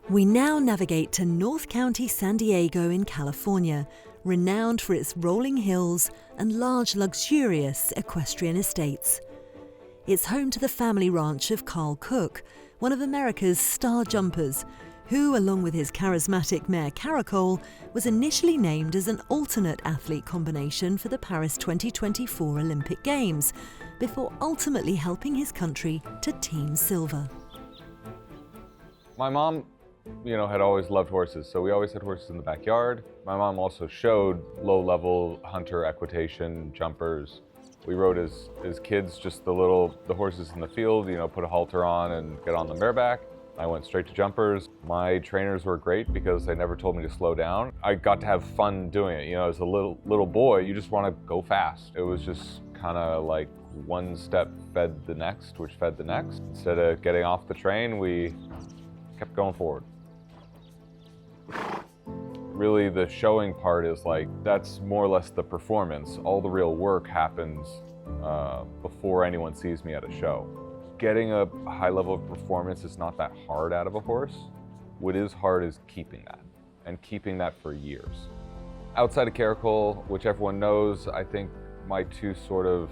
We now navigate to North County, San Diego in California, renowned for its rolling hills and large, luxurious equestrian estates. It's home to the family ranch of Karl Cook, one of America's star jumpers, who, along with his charismatic mare Caracole, was initially named as an alternate athlete combination for the Paris 2024 Olympic Games, before ultimately helping his country to team silver. My mom, had always loved horses, so we always had horses in the backyard. My mom also showed low-level hunter equitation jumpers. We rode as kids just the horses in the field, put a halter on and get on the bareback. I went straight to jumpers. My trainers were great because they never told me to slow down. I got to have fun doing it. As a little boy, you just want to go fast. It was just kind of like one step fed the next, which fed the next. Instead of getting off the train, we kept going forward. Really, the showing part is that's more or less the performance. All the real work happens before anyone sees me at a show. Getting a high level of performance is not that hard out of a horse. What is hard is keeping that, and keeping that for years. Outside of Caracole, which everyone knows, I think my two sort of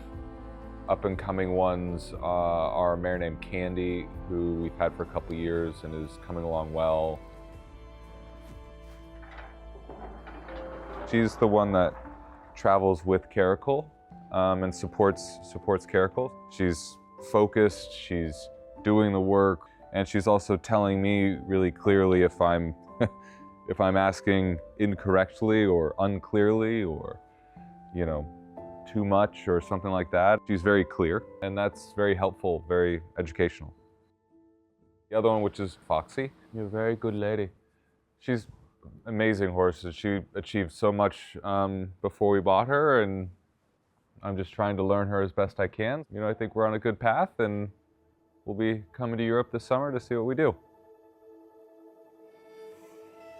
up-and-coming ones are a mare named Candy, who we've had for a couple years and is coming along well. She's the one that travels with Caracole and supports Caracole. She's focused, she's doing the work, and she's also telling me really clearly if I'm if I'm asking incorrectly or unclearly or too much or something like that. She's very clear, and that's very helpful, very educational. The other one, which is Foxy, you're a very good lady. She's amazing horses. She achieved so much before we bought her, and I'm just trying to learn her as best I can. I think we're on a good path, and we'll be coming to Europe this summer to see what we do.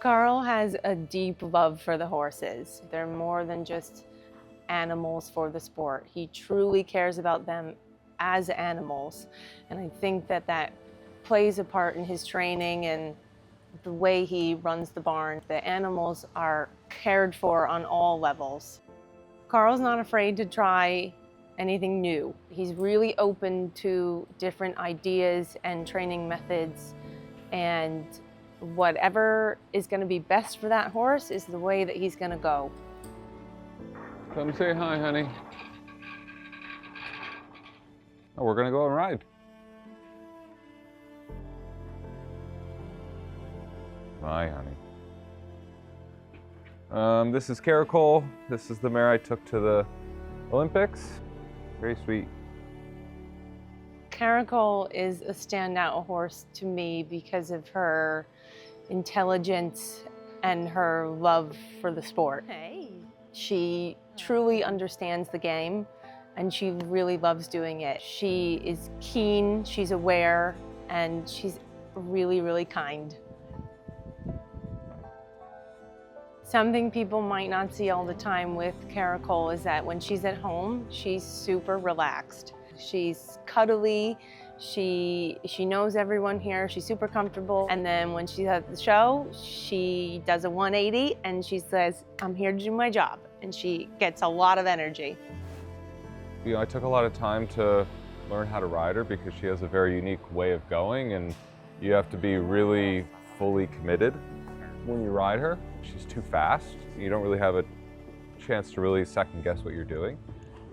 Karl has a deep love for the horses. They're more than just animals for the sport. He truly cares about them as animals, and I think that plays a part in his training and the way he runs the barn. The animals are cared for on all levels. Karl's not afraid to try anything new. He's really open to different ideas and training methods, and whatever is going to be best for that horse is the way that he's going to go. Come say hi, honey. Oh, we're going to go and ride. Hi, honey. This is Caracole. This is the mare I took to the Olympics. Very sweet. Caracole is a standout horse to me because of her intelligence and her love for the sport. Hey. She truly understands the game, and she really loves doing it. She is keen, she's aware, and she's really, really kind. Something people might not see all the time with Caracole is that when she's at home, she's super relaxed. She's cuddly, she knows everyone here, she's super comfortable. And then when she's at the show, she does a 180 and she says, I'm here to do my job. And she gets a lot of energy. I took a lot of time to learn how to ride her because she has a very unique way of going, and you have to be really fully committed when you ride her. She's too fast. You don't really have a chance to really second guess what you're doing.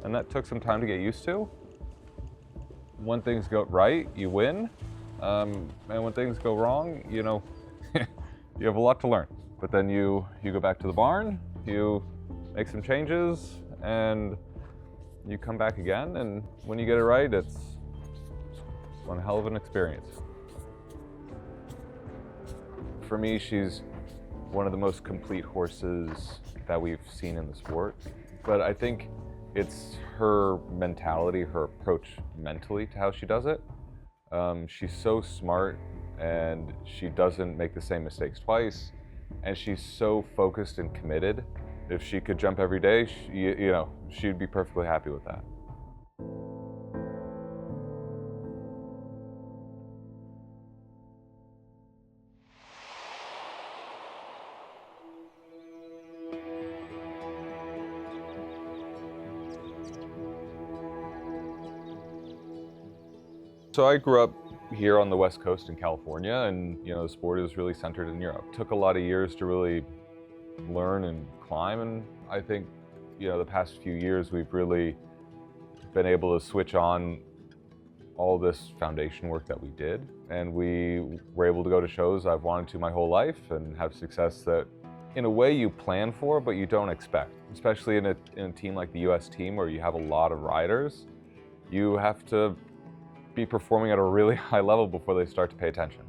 And that took some time to get used to. When things go right, you win. And when things go wrong, you have a lot to learn. But then you go back to the barn, you make some changes, and you come back again. And when you get it right, it's one hell of an experience. For me, she's one of the most complete horses that we've seen in the sport. But I think it's her mentality, her approach mentally to how she does it. She's so smart, and she doesn't make the same mistakes twice. And she's so focused and committed. If she could jump every day, she'd be perfectly happy with that. So I grew up here on the West Coast in California, and the sport is really centered in Europe. It took a lot of years to really learn and climb, and I think the past few years we've really been able to switch on all this foundation work that we did, and we were able to go to shows I've wanted to my whole life and have success that in a way you plan for but you don't expect. Especially in a team like the US team where you have a lot of riders, you have to be performing at a really high level before they start to pay attention.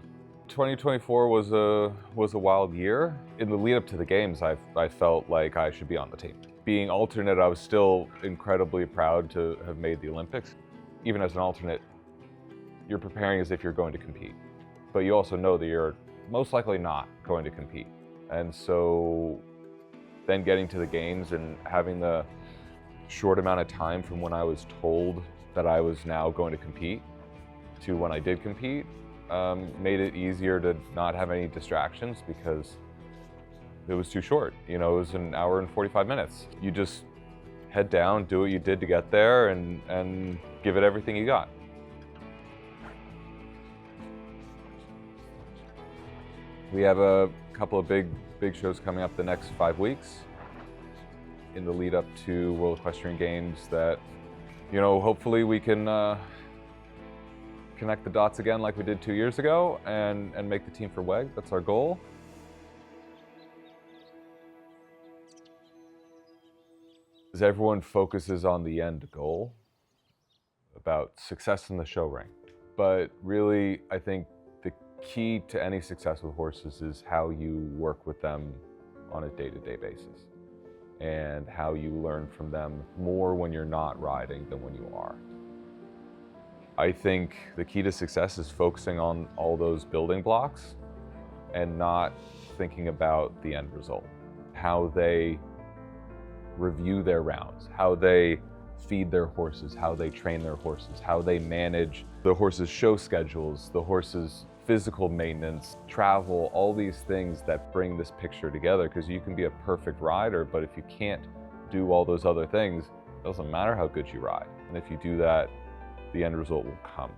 2024 was a wild year. In the lead up to the games, I felt like I should be on the team. Being alternate, I was still incredibly proud to have made the Olympics. Even as an alternate, you're preparing as if you're going to compete, but you also know that you're most likely not going to compete. And so then getting to the games and having the short amount of time from when I was told that I was now going to compete to when I did compete made it easier to not have any distractions because it was too short. It was an hour and 45 minutes. You just head down, do what you did to get there, and give it everything you got. We have a couple of big shows coming up the next 5 weeks in the lead up to World Equestrian Games that, hopefully we can connect the dots again like we did 2 years ago and make the team for WEG. That's our goal. As everyone focuses on the end goal, about success in the show ring. But really, I think the key to any success with horses is how you work with them on a day-to-day basis and how you learn from them more when you're not riding than when you are. I think the key to success is focusing on all those building blocks and not thinking about the end result. How they review their rounds, how they feed their horses, how they train their horses, how they manage the horses' show schedules, the horses' physical maintenance, travel, all these things that bring this picture together. Because you can be a perfect rider, but if you can't do all those other things, it doesn't matter how good you ride. And if you do that, the end result will come.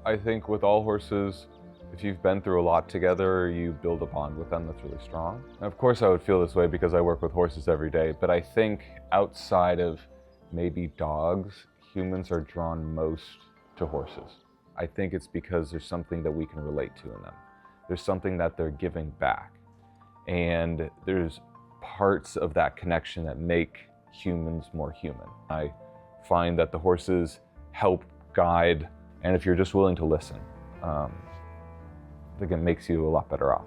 I think with all horses, if you've been through a lot together, you build a bond with them that's really strong. And of course I would feel this way because I work with horses every day, but I think outside of maybe dogs, humans are drawn most to horses. I think it's because there's something that we can relate to in them. There's something that they're giving back. And there's parts of that connection that make humans more human. I find that the horses help guide, and if you're just willing to listen, I think it makes you a lot better off.